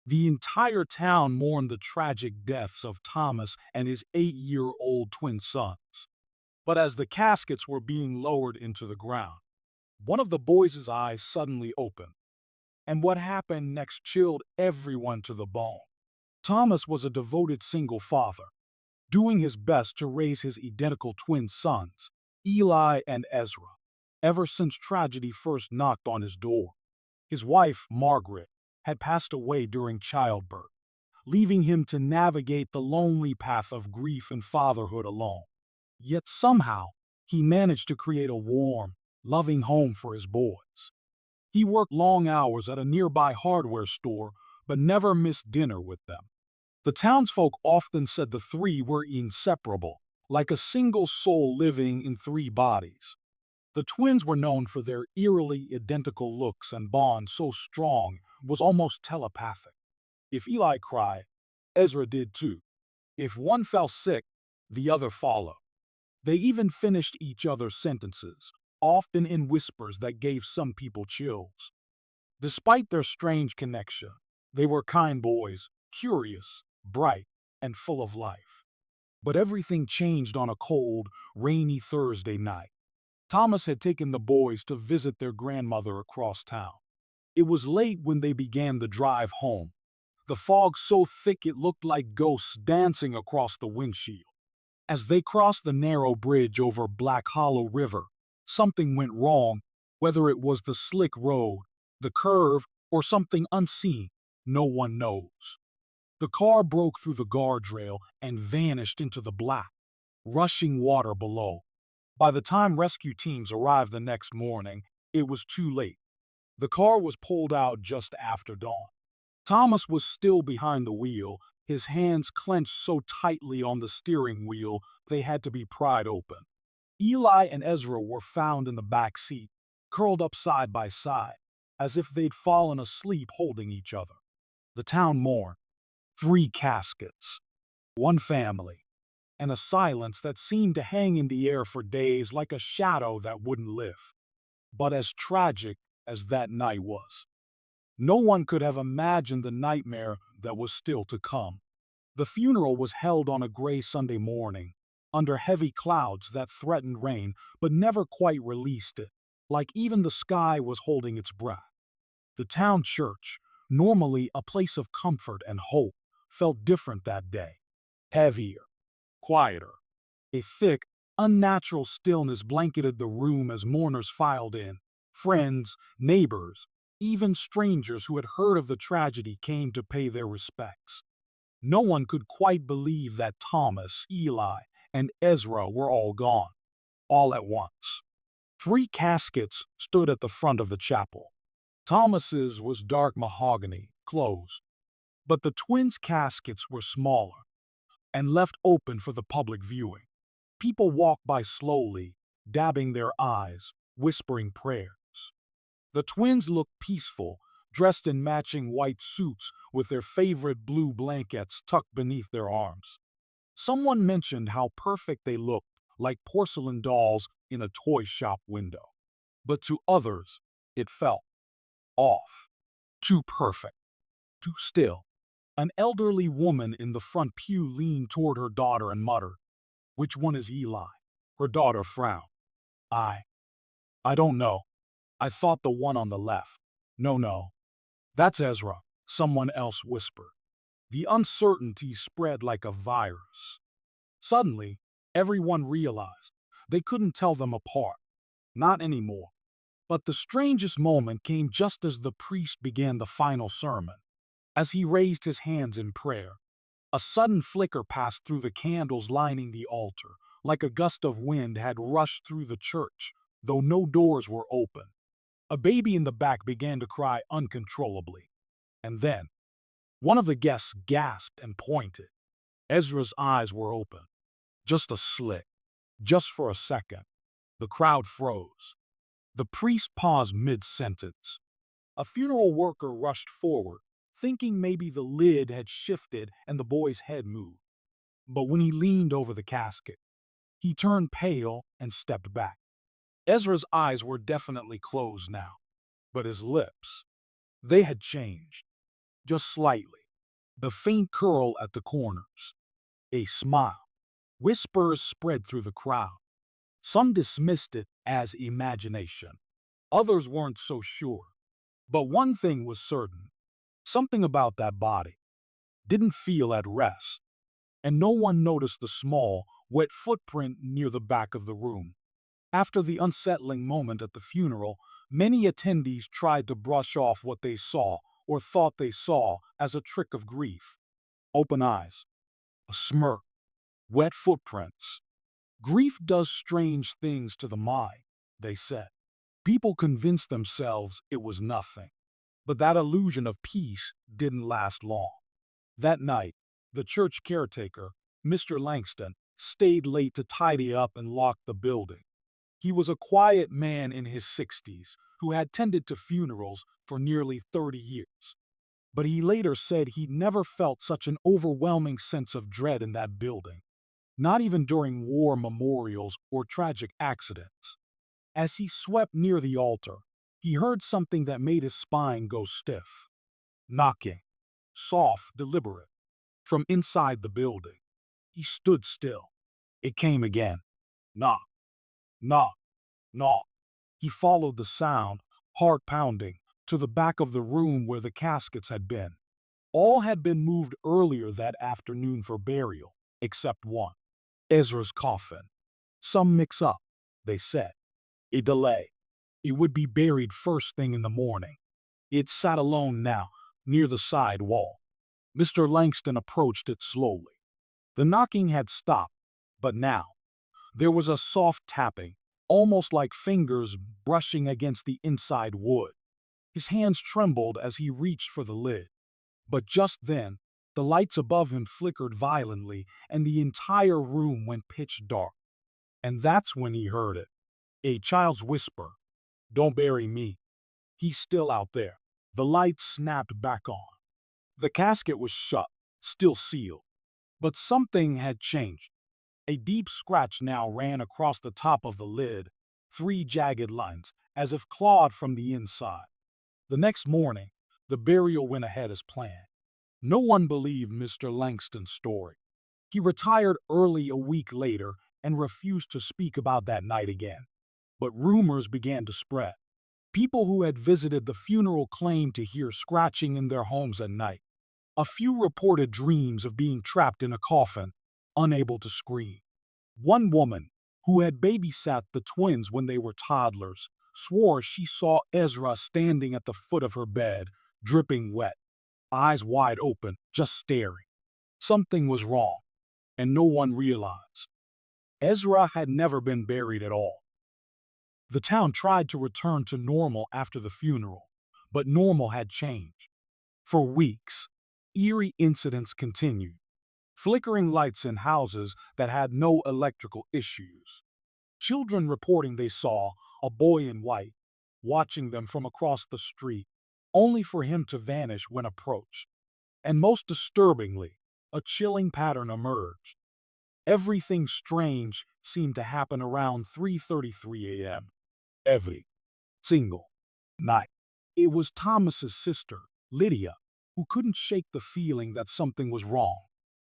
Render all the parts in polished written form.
The entire town mourned the tragic deaths of Thomas and his 8-year-old twin sons. But as the caskets were being lowered into the ground, one of the boys' eyes suddenly opened, and what happened next chilled everyone to the bone. Thomas was a devoted single father, doing his best to raise his identical twin sons, Eli and Ezra, ever since tragedy first knocked on his door. His wife, Margaret, had passed away during childbirth, leaving him to navigate the lonely path of grief and fatherhood alone. Yet somehow, he managed to create a warm, loving home for his boys. He worked long hours at a nearby hardware store, but never missed dinner with them. The townsfolk often said the three were inseparable, like a single soul living in three bodies. The twins were known for their eerily identical looks, and bond so strong it was almost telepathic. If Eli cried, Ezra did too. If one fell sick, the other followed. They even finished each other's sentences, often in whispers that gave some people chills. Despite their strange connection, they were kind boys, curious, bright, and full of life. But everything changed on a cold, rainy Thursday night. Thomas had taken the boys to visit their grandmother across town. It was late when they began the drive home, the fog so thick it looked like ghosts dancing across the windshield. As they crossed the narrow bridge over Black Hollow River, something went wrong, whether it was the slick road, the curve, or something unseen, no one knows. The car broke through the guardrail and vanished into the black, rushing water below. By the time rescue teams arrived the next morning, it was too late. The car was pulled out just after dawn. Thomas was still behind the wheel, his hands clenched so tightly on the steering wheel they had to be pried open. Eli and Ezra were found in the back seat, curled up side by side, as if they'd fallen asleep holding each other. The town mourned. 3 caskets, one family, and a silence that seemed to hang in the air for days like a shadow that wouldn't lift. But as tragic as that night was, no one could have imagined the nightmare that was still to come. The funeral was held on a gray Sunday morning, under heavy clouds that threatened rain but never quite released it, like even the sky was holding its breath. The town church, normally a place of comfort and hope, felt different that day. Heavier, quieter. A thick, unnatural stillness blanketed the room as mourners filed in. Friends, neighbors, even strangers who had heard of the tragedy came to pay their respects. No one could quite believe that Thomas, Eli, and Ezra were all gone, all at once. 3 caskets stood at the front of the chapel. Thomas's was dark mahogany, closed, but the twins' caskets were smaller and left open for the public viewing. People walked by slowly, dabbing their eyes, whispering prayers. The twins looked peaceful, dressed in matching white suits with their favorite blue blankets tucked beneath their arms. Someone mentioned how perfect they looked, like porcelain dolls in a toy shop window. But to others, it felt off, too perfect, too still. An elderly woman in the front pew leaned toward her daughter and muttered, "Which one is Eli?" Her daughter frowned. I, I don't know. I thought the one on the left. No, no. That's Ezra, someone else whispered. The uncertainty spread like a virus. Suddenly, everyone realized they couldn't tell them apart. Not anymore. But the strangest moment came just as the priest began the final sermon. As he raised his hands in prayer, a sudden flicker passed through the candles lining the altar, like a gust of wind had rushed through the church, though no doors were open. A baby in the back began to cry uncontrollably. And then, one of the guests gasped and pointed. Ezra's eyes were open. Just a slit. Just for a second. The crowd froze. The priest paused mid-sentence. A funeral worker rushed forward, thinking maybe the lid had shifted and the boy's head moved. But when he leaned over the casket, he turned pale and stepped back. Ezra's eyes were definitely closed now, but his lips, they had changed, just slightly. The faint curl at the corners. A smile. Whispers spread through the crowd. Some dismissed it as imagination. Others weren't so sure. But one thing was certain. Something about that body didn't feel at rest, and no one noticed the small, wet footprint near the back of the room. After the unsettling moment at the funeral, many attendees tried to brush off what they saw or thought they saw as a trick of grief. Open eyes, a smirk, wet footprints. Grief does strange things to the mind, they said. People convinced themselves it was nothing. But that illusion of peace didn't last long. That night, the church caretaker, Mr. Langston, stayed late to tidy up and lock the building. He was a quiet man in his 60s who had tended to funerals for nearly 30 years. But he later said he'd never felt such an overwhelming sense of dread in that building, not even during war memorials or tragic accidents. As he swept near the altar, he heard something that made his spine go stiff. Knocking, soft, deliberate, from inside the building. He stood still. It came again. Knock, knock, knock. He followed the sound, heart pounding, to the back of the room where the caskets had been. All had been moved earlier that afternoon for burial, except one. Ezra's coffin. Some mix up, they said. A delay. It would be buried first thing in the morning. It sat alone now, near the side wall. Mr. Langston approached it slowly. The knocking had stopped, but now there was a soft tapping, almost like fingers brushing against the inside wood. His hands trembled as he reached for the lid. But just then, the lights above him flickered violently and the entire room went pitch dark. And that's when he heard it. A child's whisper. Don't bury me. He's still out there. The lights snapped back on. The casket was shut, still sealed. But something had changed. A deep scratch now ran across the top of the lid, 3 jagged lines, as if clawed from the inside. The next morning, the burial went ahead as planned. No one believed Mr. Langston's story. He retired early a week later and refused to speak about that night again. But rumors began to spread. People who had visited the funeral claimed to hear scratching in their homes at night. A few reported dreams of being trapped in a coffin, unable to scream. One woman, who had babysat the twins when they were toddlers, swore she saw Ezra standing at the foot of her bed, dripping wet, eyes wide open, just staring. Something was wrong, and no one realized. Ezra had never been buried at all. The town tried to return to normal after the funeral, but normal had changed. For weeks, eerie incidents continued. Flickering lights in houses that had no electrical issues. Children reporting they saw a boy in white, watching them from across the street, only for him to vanish when approached. And most disturbingly, a chilling pattern emerged. Everything strange seemed to happen around 3:33 a.m. Every single night. It was Thomas's sister, Lydia, who couldn't shake the feeling that something was wrong.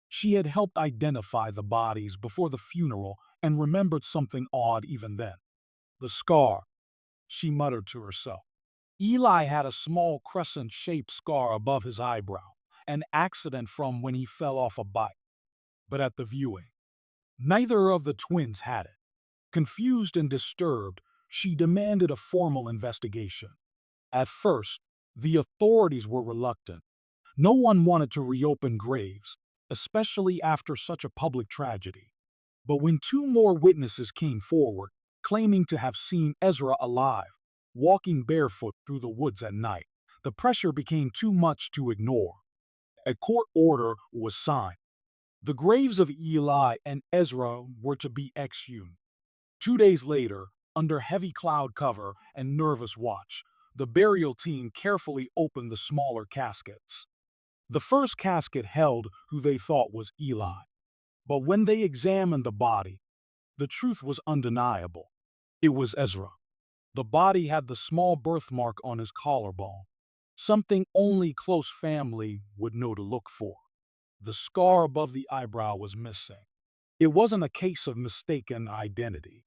She had helped identify the bodies before the funeral and remembered something odd even then. The scar, she muttered to herself. Eli had a small crescent-shaped scar above his eyebrow, an accident from when he fell off a bike. But at the viewing, neither of the twins had it. Confused and disturbed, she demanded a formal investigation. At first, the authorities were reluctant. No one wanted to reopen graves, especially after such a public tragedy. But when 2 more witnesses came forward, claiming to have seen Ezra alive, walking barefoot through the woods at night, the pressure became too much to ignore. A court order was signed. The graves of Eli and Ezra were to be exhumed. 2 days later, under heavy cloud cover and nervous watch, the burial team carefully opened the smaller caskets. The first casket held who they thought was Eli. But when they examined the body, the truth was undeniable. It was Ezra. The body had the small birthmark on his collarbone. something only close family would know to look for. The scar above the eyebrow was missing. It wasn't a case of mistaken identity.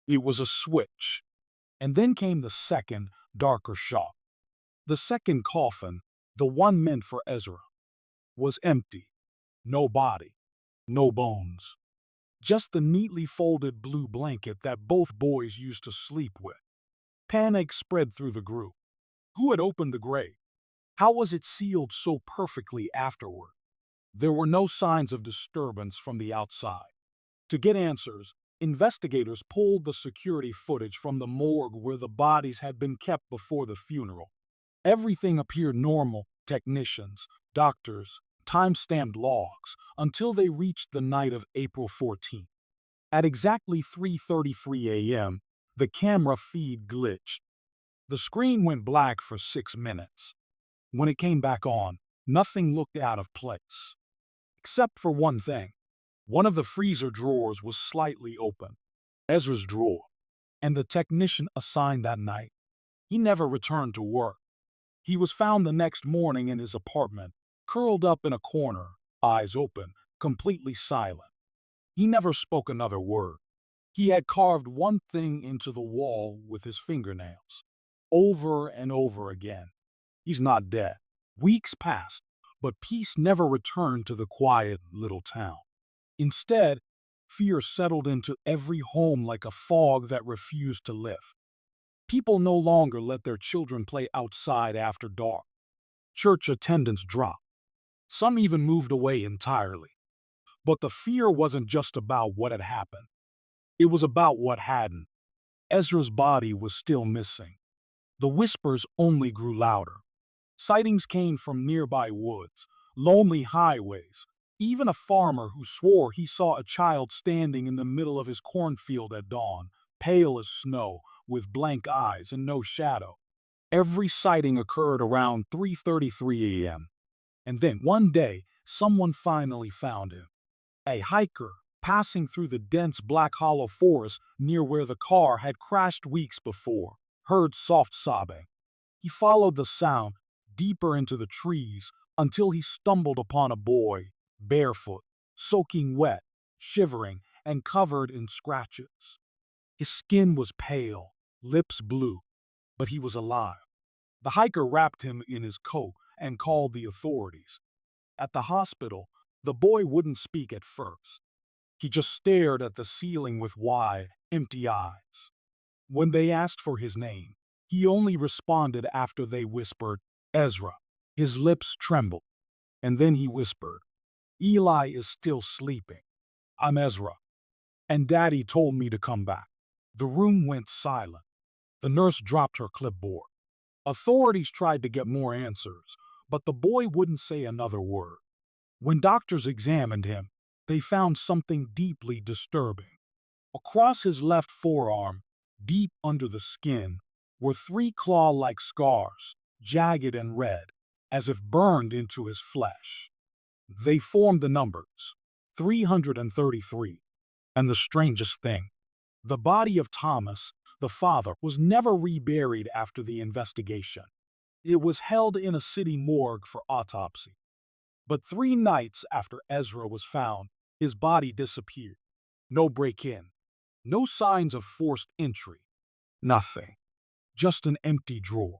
It was a switch. And then came the second, darker shock. The second coffin, the one meant for Ezra, was empty. No body, no bones. Just the neatly folded blue blanket that both boys used to sleep with. Panic spread through the group. Who had opened the grave? How was it sealed so perfectly afterward? There were no signs of disturbance from the outside. To get answers, investigators pulled the security footage from the morgue where the bodies had been kept before the funeral. Everything appeared normal: technicians, doctors, time-stamped logs, until they reached the night of April 14th. At exactly 3:33 a.m., the camera feed glitched. The screen went black for 6 minutes. When it came back on, nothing looked out of place. Except for one thing. One of the freezer drawers was slightly open. Ezra's drawer. And the technician assigned that night. He never returned to work. He was found the next morning in his apartment, curled up in a corner, eyes open, completely silent. He never spoke another word. He had carved one thing into the wall with his fingernails. Over and over again. He's not dead. Weeks passed, but peace never returned to the quiet little town. Instead, fear settled into every home like a fog that refused to lift. People no longer let their children play outside after dark. Church attendance dropped. Some even moved away entirely. But the fear wasn't just about what had happened. It was about what hadn't. Ezra's body was still missing. The whispers only grew louder. Sightings came from nearby woods, lonely highways, even a farmer who swore he saw a child standing in the middle of his cornfield at dawn, pale as snow, with blank eyes and no shadow. Every sighting occurred around 3:33 a.m. And then one day, someone finally found him. A hiker passing through the dense Black Hollow forest near where the car had crashed weeks before, heard soft sobbing. He followed the sound deeper into the trees until he stumbled upon a boy, barefoot, soaking wet, shivering, and covered in scratches. His skin was pale, lips blue, but he was alive. The hiker wrapped him in his coat and called the authorities. At the hospital, the boy wouldn't speak at first. He just stared at the ceiling with wide, empty eyes. When they asked for his name, he only responded after they whispered, "Ezra." His lips trembled, and then he whispered, "Eli is still sleeping. I'm Ezra, and Daddy told me to come back." The room went silent. The nurse dropped her clipboard. Authorities tried to get more answers, but the boy wouldn't say another word. When doctors examined him, they found something deeply disturbing. Across his left forearm, deep under the skin, were three claw-like scars, jagged and red, as if burned into his flesh. They formed the numbers, 333. And the strangest thing, the body of Thomas, the father, was never reburied after the investigation. It was held in a city morgue for autopsy. But 3 nights after Ezra was found, his body disappeared. No break-in, no signs of forced entry, nothing. Just an empty drawer,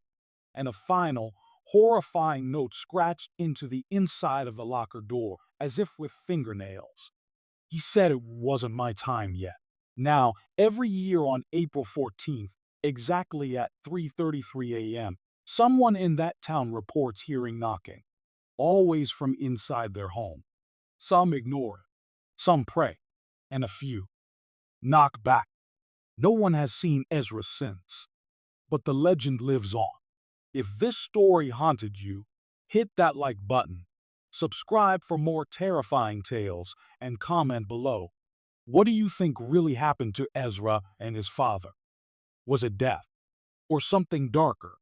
and a final, horrifying note scratched into the inside of the locker door, as if with fingernails. He said it wasn't my time yet. Now, every year on April 14th, exactly at 3:33 a.m., someone in that town reports hearing knocking, always from inside their home. Some ignore it, some pray, and a few knock back. No one has seen Ezra since, but the legend lives on. If this story haunted you, hit that like button, subscribe for more terrifying tales, and comment below. What do you think really happened to Ezra and his father? Was it death, or something darker?